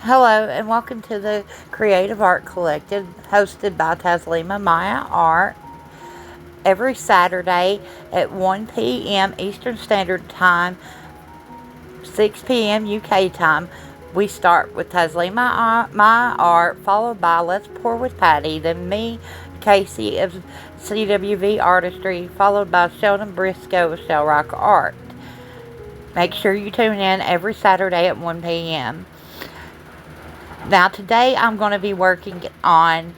Hello and welcome to the Creative Art Collective hosted by Taslima Maya Art. Every Saturday at 1 p.m. Eastern Standard Time, 6 p.m. UK time, we start with Taslima Maya Art, followed by Let's Pour with Patty, then me, Casey of CWV-Artistry, followed by Sheldon Briscoe of Shell Rock Art. Make sure you tune in every Saturday at 1 p.m. Now today I'm going to be working on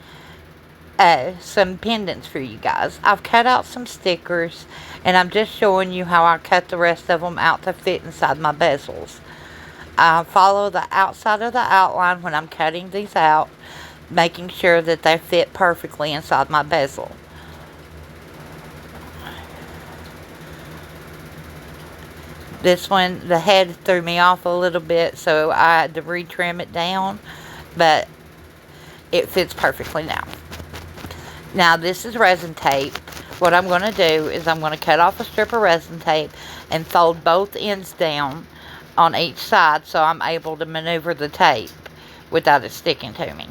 some pendants for you guys. I've cut out some stickers and I'm just showing you how I cut the rest of them out to fit inside my bezels. I follow the outside of the outline when I'm cutting these out, making sure that they fit perfectly inside my bezel. This one, the head threw me off a little bit, so I had to retrim it down, but it fits perfectly now. Now this is resin tape. What I'm going to do is I'm going to cut off a strip of resin tape and fold both ends down on each side so I'm able to maneuver the tape without it sticking to me.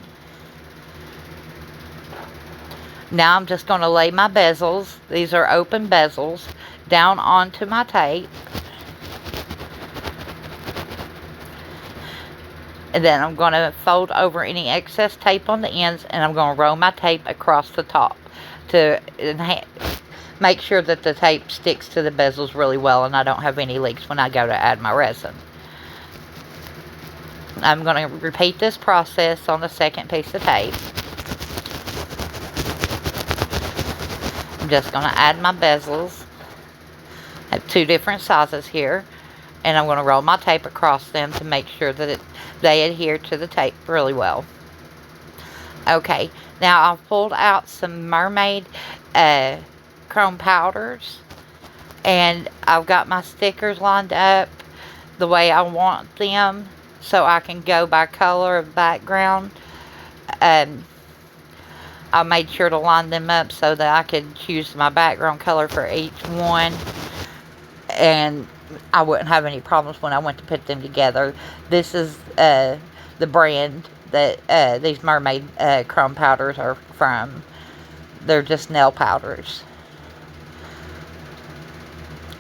Now I'm just going to lay my bezels, these are open bezels, down onto my tape. And then I'm going to fold over any excess tape on the ends and I'm going to roll my tape across the top to make sure that the tape sticks to the bezels really well and I don't have any leaks when I go to add my resin. I'm going to repeat this process on the second piece of tape. I'm just going to add my bezels. I have two different sizes here. And I'm going to roll my tape across them to make sure that they adhere to the tape really well. Okay, now I've pulled out some mermaid chrome powders. And I've got my stickers lined up the way I want them so I can go by color of background. I made sure to line them up so that I could choose my background color for each one. And I wouldn't have any problems when I went to put them together. This is the brand that these mermaid chrome powders are from. They're just nail powders.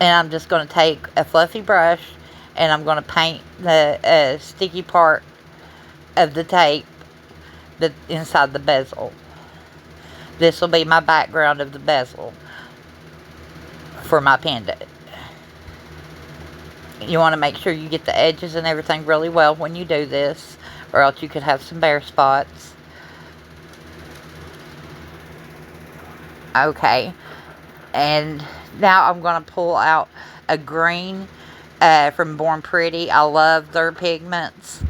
And I'm just going to take a fluffy brush and I'm going to paint the sticky part of the tape that's inside the bezel. This will be my background of the bezel for my pendant. You want to make sure you get the edges and everything really well when you do this, or else you could have some bare spots. Okay, and now I'm going to pull out a green from Born Pretty. I love their pigments.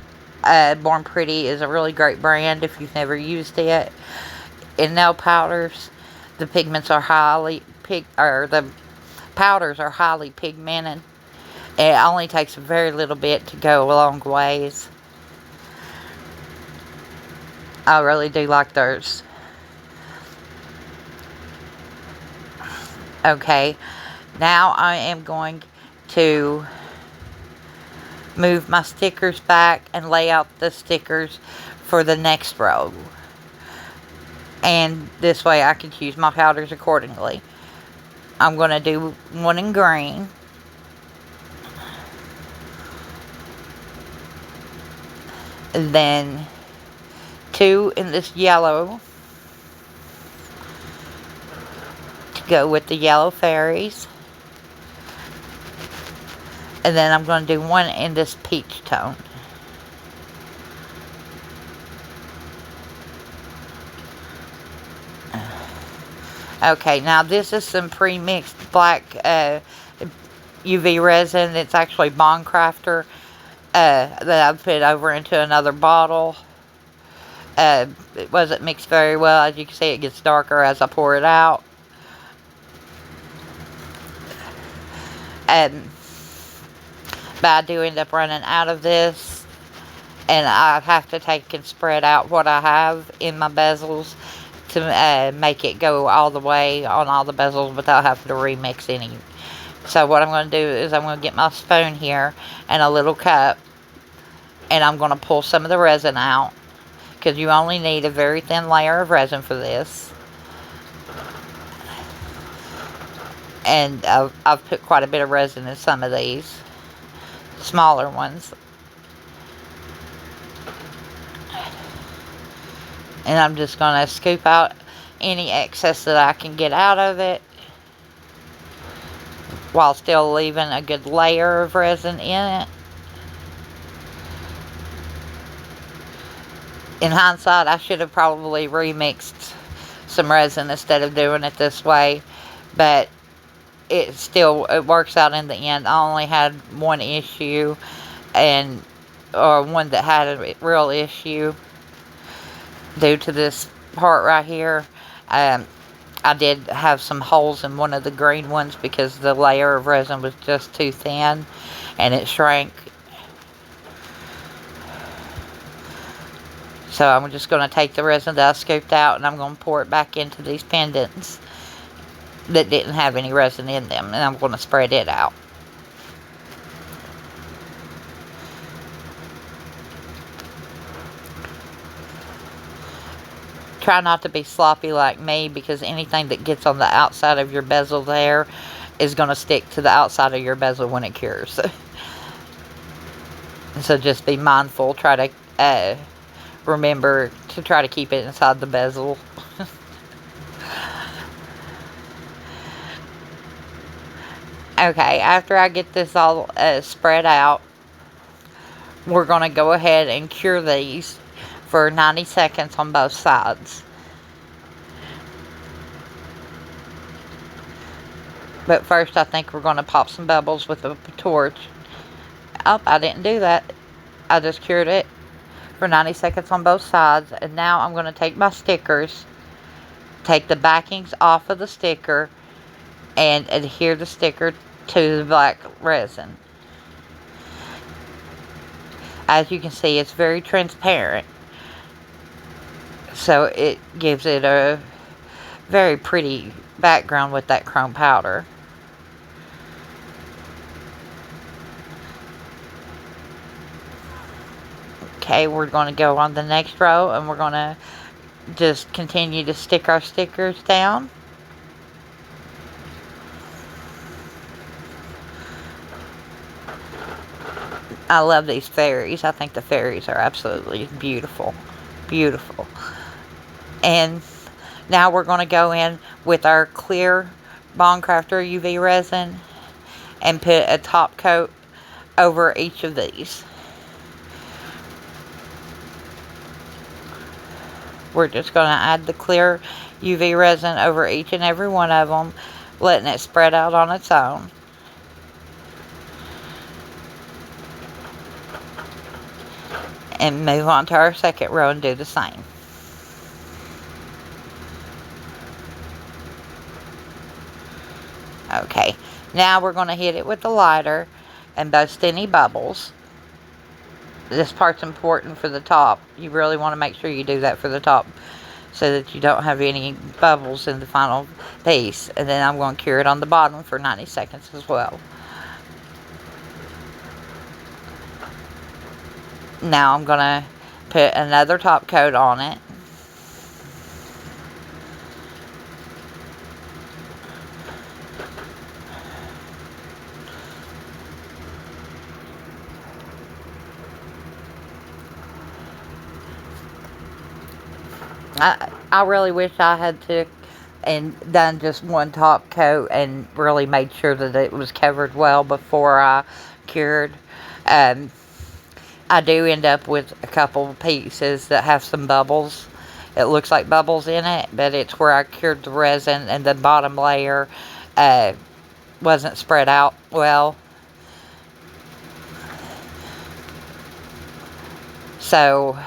Born Pretty is a really great brand if you've never used it. In nail powders, the pigments are the powders are highly pigmented. It only takes a very little bit to go a long ways. I really do like theirs. Okay, now I am going to move my stickers back and lay out the stickers for the next row. And this way I can choose my powders accordingly. I'm going to do one in green. And then two in this yellow to go with the yellow fairies. And then I'm going to do one in this peach tone. Okay, now this is some pre-mixed black UV resin. It's actually Bond Crafter. That I've put over into another bottle. It wasn't mixed very well. As you can see, it gets darker as I pour it out. But I do end up running out of this. And I have to take and spread out what I have in my bezels to make it go all the way on all the bezels without having to remix any. So what I'm going to do is I'm going to get my spoon here and a little cup. And I'm going to pull some of the resin out, because you only need a very thin layer of resin for this. And I've put quite a bit of resin in some of these smaller ones. And I'm just going to scoop out any excess that I can get out of it, while still leaving a good layer of resin in it. In hindsight, I should have probably remixed some resin instead of doing it this way, but it works out in the end. I only had one issue, or one that had a real issue due to this part right here. I did have some holes in one of the green ones because the layer of resin was just too thin and it shrank. So I'm just going to take the resin that I scooped out and I'm going to pour it back into these pendants that didn't have any resin in them, and I'm going to spread it out. Try not to be sloppy like me, because anything that gets on the outside of your bezel there is going to stick to the outside of your bezel when it cures. So just be mindful. Try to remember to try to keep it inside the bezel. Okay, after I get this all spread out, we're going to go ahead and cure these for 90 seconds on both sides. But first, I think we're going to pop some bubbles with a torch. Oh, I didn't do that. I just cured it for 90 seconds on both sides. And now I'm going to take my stickers, take the backings off of the sticker, and adhere the sticker to the black resin. As you can see, it's very transparent, so it gives it a very pretty background with that chrome powder. Okay, we're going to go on the next row, and we're going to just continue to stick our stickers down. I love these fairies. I think the fairies are absolutely beautiful. Beautiful. And now we're going to go in with our clear Bond Crafter UV resin and put a top coat over each of these. We're just going to add the clear UV resin over each and every one of them, letting it spread out on its own. And move on to our second row and do the same. Okay, now we're going to hit it with the lighter and bust any bubbles. This part's important for the top. You really want to make sure you do that for the top, so that you don't have any bubbles in the final piece. And then I'm going to cure it on the bottom for 90 seconds as well. Now I'm going to put another top coat on it. I really wish I had took and done just one top coat and really made sure that it was covered well before I cured. I do end up with a couple pieces that have some bubbles. It looks like bubbles in it, but it's where I cured the resin and the bottom layer wasn't spread out well. So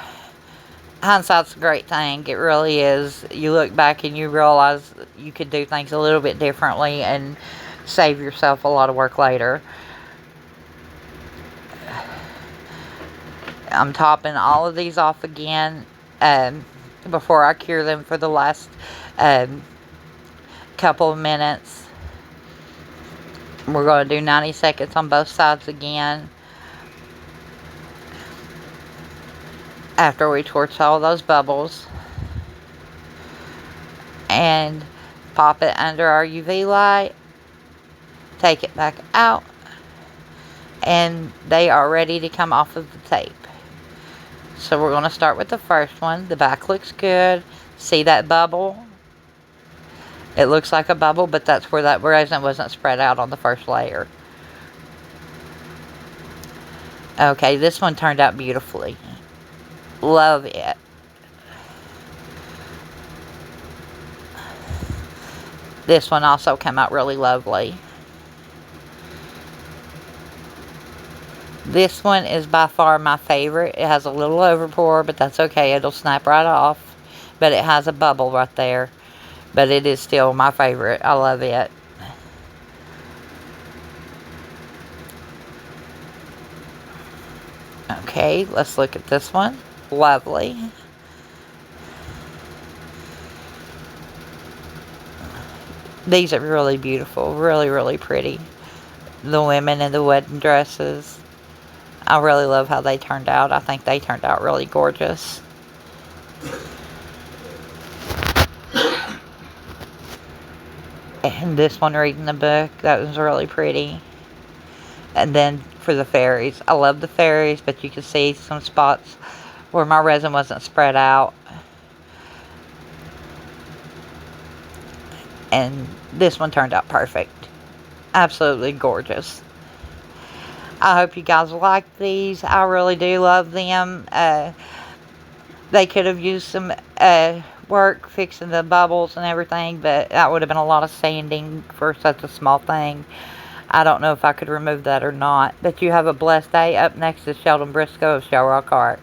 hindsight's a great thing. It really is. You look back and you realize you could do things a little bit differently and save yourself a lot of work later. I'm topping all of these off again before I cure them for the last couple of minutes. We're going to do 90 seconds on both sides again. after we torch all those bubbles and pop it under our UV light, take it back out, and they are ready to come off of the tape. So we're going to start with the first one. The back looks good. See that bubble? It looks like a bubble, but that's where that resin wasn't spread out on the first layer. Okay, this one turned out beautifully. Love it. This one also came out really lovely. This one is by far my favorite. It has a little overpour, but that's okay. It'll snap right off. But it has a bubble right there. But it is still my favorite. I love it. Okay, let's look at this one. Lovely. These are really beautiful. Really, really pretty. The women in the wedding dresses. I really love how they turned out. I think they turned out really gorgeous. And this one reading the book, that was really pretty. And then for the fairies, I love the fairies, but you can see some spots where my resin wasn't spread out. And this one turned out perfect. Absolutely gorgeous. I hope you guys like these. I really do love them. They could have used some work fixing the bubbles and everything, but that would have been a lot of sanding for such a small thing. I don't know if I could remove that or not. But you have a blessed day. Up next is Sheldon Briscoe of Shell Rock Art.